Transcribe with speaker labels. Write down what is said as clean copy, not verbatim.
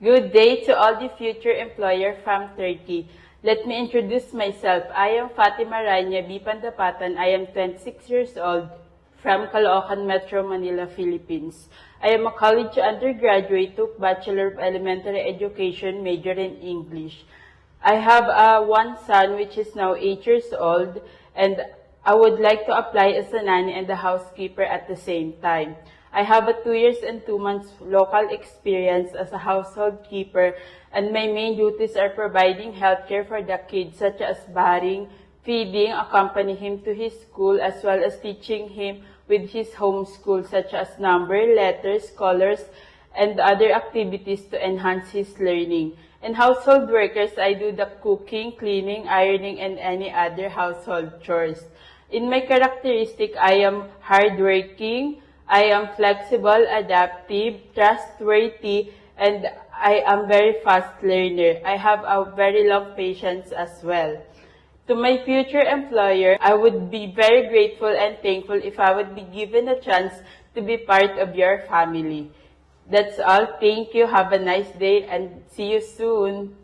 Speaker 1: Good day to all the future employer from Turkey. Let me introduce myself. I am Fatima Rania B. Pandapatan. I am 26 years old from Caloocan, Metro Manila, Philippines. I am a college undergraduate, took Bachelor of Elementary Education, major in English. I have one son which is now 8 years old, and I would like to apply as a nanny and a housekeeper at the same time. I have a 2 years and 2 months local experience as a household keeper, and my main duties are providing healthcare for the kids such as bathing, feeding, accompany him to his school, as well as teaching him with his home school such as number, letters, colors, and other activities to enhance his learning. And household workers, I do the cooking, cleaning, ironing, and any other household chores. In my characteristic, I am hardworking, I am flexible, adaptive, trustworthy, and I am very fast learner. I have a very long patience as well. To my future employer, I would be very grateful and thankful if I would be given a chance to be part of your family. That's all. Thank you. Have a nice day and see you soon.